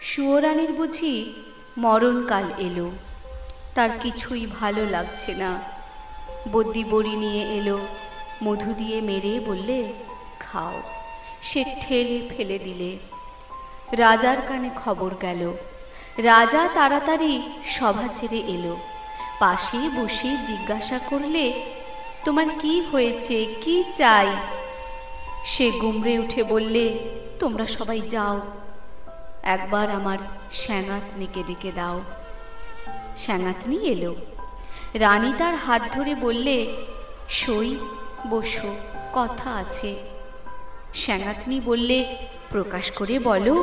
সুয়োরানীর বুঝি মরণকাল এলো, তার কিছুই ভালো লাগছে না। বদ্যি বড়ি নিয়ে এলো, মধু দিয়ে মেরে বললে, খাও। সে ঠেলে ফেলে দিলে। রাজার কানে খবর গেল। রাজা তাড়াতাড়ি সভা ছেড়ে এলো। পাশে বসে জিজ্ঞাসা করলে, তোমার কি হয়েছে, কি চাই? সে গুমড়ে উঠে বললে, তোমরা সবাই যাও, একবার আমার শ্যাঙাতনিকে ডেকে দাও। শ্যাঙাতনি এলো। রানী তার হাত ধরে বললে, সই, বসো, কথা আছে। শ্যাঙাতনি বললে, প্রকাশ করে বলো।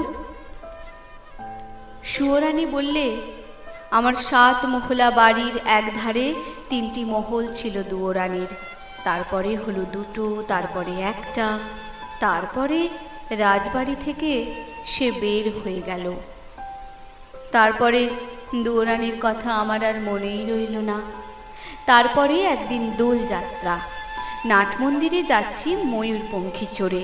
সুয়োরানী বললে, আমার 7 মহলা বাড়ির একধারে 3টি মহল ছিল দুয়োরানীর, তারপরে হলো 2টো, তারপরে 1টা, তারপরে রাজবাড়ি থেকে সে বের হয়ে গেল। তারপরে দুয়োরানীর কথা আমার আর মনেই রইল না। তারপরে একদিন দোলযাত্রা। নাটমন্দিরে যাচ্ছি ময়ূরপঙ্খী চড়ে।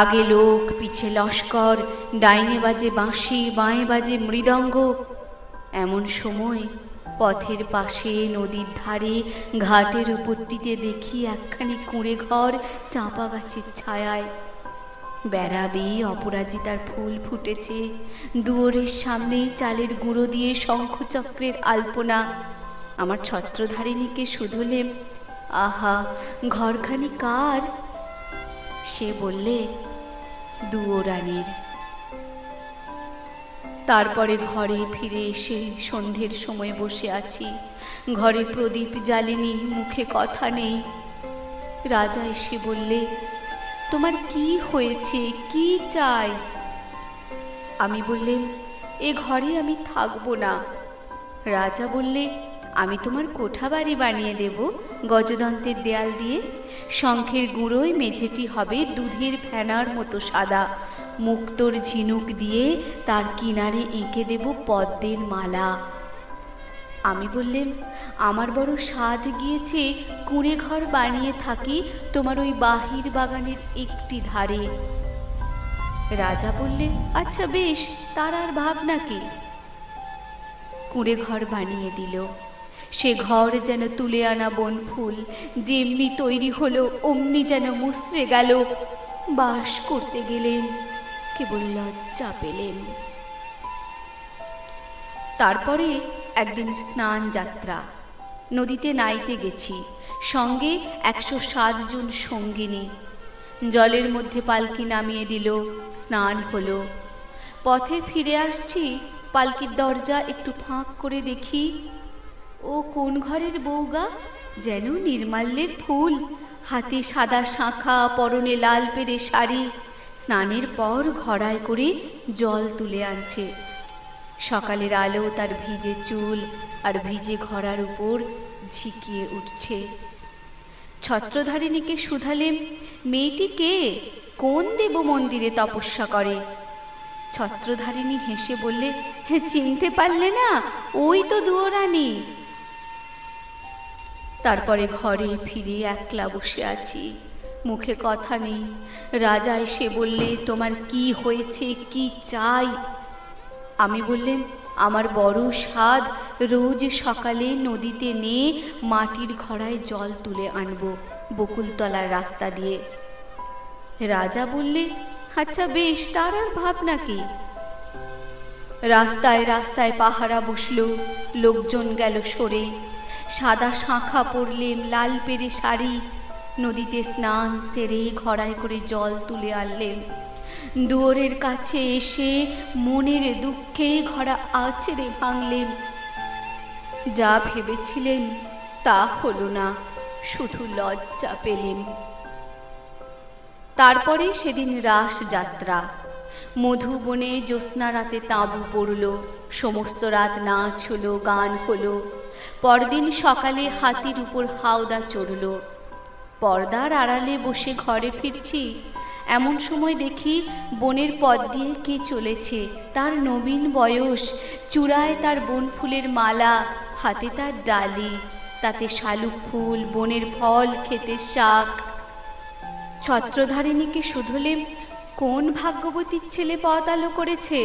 আগে লোক, পিছে লস্কর, ডাইনে বাজে বাঁশি, বাঁয়ে বাজে মৃদঙ্গ। এমন সময় পথের পাশে, নদীর ধারে, ঘাটের উপরটিতে দেখি একখানি কুঁড়ে ঘর চাঁপা গাছের ছায়ায়। বেড়া বেয়ে অপরাজিতার ফুল ফুটেছে। দুয়ারের সামনে চালের গুঁড়ো দিয়ে শঙ্খচক্রের আলপনা। আমার ছত্রধারিণীকে শুধলেম, আহা, ঘরখানি কার? সে বললে, দুয়োরানীর। তারপরে ঘরে ফিরে এসে সন্ধ্যের সময় বসে আছি। ঘরে প্রদীপ জ্বালিনি, মুখে কথা নেই। রাজা এসে বললে, তোমার কি হয়েছে, কি চাই? আমি বললেম, এ ঘরে আমি থাকবো না। রাজা বললে, আমি তোমার কোঠা বাড়ি বানিয়ে দেব, গজদন্তের দেয়াল দিয়ে। শঙ্খের গুঁড়োয় মেঝেটি হবে দুধের ফেনার মতো সাদা। মুক্তোর ঝিনুক দিয়ে তার কিনারে এঁকে দেব পদ্মের মালা। আমি বললেম, আমার বড় সাধ গিয়েছে কুঁড়ে ঘর বানিয়ে থাকি তোমার ওই বাহির বাগানের একটি ধারে। রাজা বললে, আচ্ছা বেশ, তার আর ভাবনা কি? কুঁড়ে ঘর বানিয়ে দিল। সে ঘর যেন তুলে আনা বনফুল, যেমনি তৈরি হলো অমনি যেন মুচড়ে গেল। বাস করতে গেলেন, কেবল লজ্জা পেলেন। তারপরে একদিন স্নান যাত্রা। নদীতে নাইতে গেছি, সঙ্গে 107 জন সঙ্গিনী। জলের মধ্যে পালকি নামিয়ে দিল, স্নান হলো। পথে ফিরে আসছি, পালকির দরজা একটু ফাঁক করে দেখি, ও কোন ঘরের বউগা, যেন নির্মাল্যের ফুল, হাতে সাদা শাঁখা, পরনে লাল পেরে শাড়ি। স্নানের পর ঘড়ায় করে জল তুলে আনছে। সকালের আলো তার ভিজে চুল আর ভিজে ঘড়ার উপর ঝিকিয়ে উঠছে। ছত্রধারিণীকে শুধালেম, মেয়েটি কে, কোন দেব মন্দিরে তপস্যা করে? ছত্রধারিণী হেসে বললে, চিনতে পারলে না, ওই তো দুয়োরানী। তারপরে ঘরে ফিরে একলা বসে আছি, মুখে কথা নেই। রাজা এসে বললে, তোমার কি হয়েছে, কি চাই? আমি বললেম, আমার বড় সাধ, রোজ সকালে নদীতে নিয়ে মাটির ঘড়ায় জল তুলে আনব, বকুলতলার রাস্তা দিয়ে। রাজা বললে, আচ্ছা বেশ, তার আর ভাবনা কি? রাস্তায় রাস্তায় পাহারা বসল, লোকজন গেল সরে। সাদা শাঁখা পরলেম, লাল পেরে শাড়ি। নদীতে স্নান সেরে ঘড়ায় করে জল তুলে আনলেম। দুয়ারের কাছে এসে মনের দুঃখে ঘড়া আছড়ে ভাঙলেম। যা ভেবেছিলেন তা হলো না, শুধু লজ্জা পেলেন। তারপরে সেদিন রাস যাত্রা। মধুবনে জ্যোৎস্না রাতে তাঁবু পড়ল, সমস্ত রাত নাচ হলো, গান হলো। পরদিন সকালে হাতির উপর হাওদা চড়ল। পর্দার আড়ালে বসে ঘরে ফিরছি, এমন সময় দেখি বনের পথ দিয়ে কে চলেছে। তার নবীন বয়স, চূড়ায় তার বনফুলের মালা, হাতে তার ডালি, তাতে শালুক ফুল, বনের ফল, ক্ষেতের শাক। ছত্রধারিণীকে শুধলেম, কোন ভাগ্যবতীর ছেলে পথ আলো করেছে?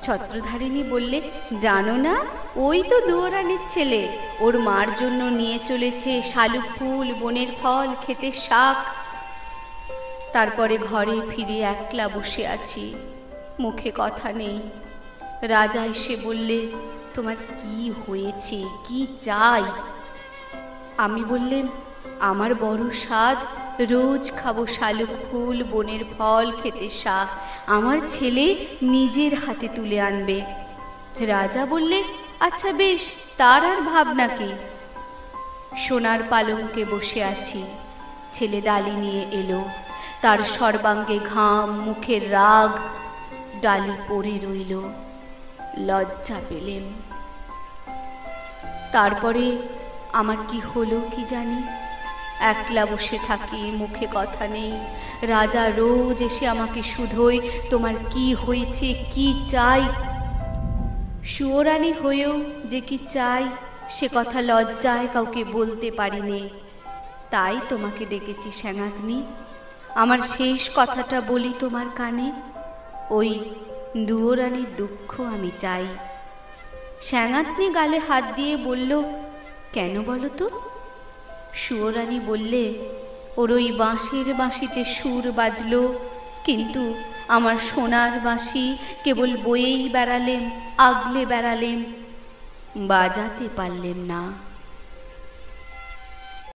ছত্রধারিণী বললে, জানো না, ওই তো দুয়োরানির ছেলে, ওর মার জন্য নিয়ে চলেছে শালুক ফুল, বনের ফল, ক্ষেতের শাক। তারপরে ঘরে ফিরে একলা বসে আছি, মুখে কথা নেই। রাজা এসে বললে, তোমার কি হয়েছে, কি চাই? আমি বললেম, আমার বড় স্বাদ, রোজ খাবো শালুক ফুল, বনের ফল, ক্ষেতের শাক, আমার ছেলে নিজের হাতে তুলে আনবে। রাজা বললে, আচ্ছা বেশ, তার আর ভাবনা কি। সোনার পালঙ্কে বসে আছি, ছেলে ডালি নিয়ে এলো, তার সর্বাঙ্গে ঘাম, মুখের রাগ, ডালি পড়ে রইল। লজ্জা পেলেম। তারপরে আমার কি হলো কি জানি, একলা বসে থাকি, মুখে কথা নেই। রাজা রোজ এসে আমাকে শুধোয়, তোমার কি হয়েছে, কি চাই। সুয়োরানী হয়েও যে কি চাই সে কথা লজ্জায় কাউকে বলতে পারিনে। তাই তোমাকে ডেকেছি স্যাঙাতনি, আমার শেষ কথাটা বলি তোমার কানে। ওই দুয়োরানীর দুঃখ আমি চাই। স্যাঙাতনি গালে হাত দিয়ে বলল, কেন বলো তো? সুয়োরানী বললে, ওর ওই বাঁশির বাঁশিতে সুর বাজল, কিন্তু আমার সোনার বাঁশি কেবল বয়েই বেড়ালেম, আগলে বেড়ালেম, বাজাতে পারলেম না।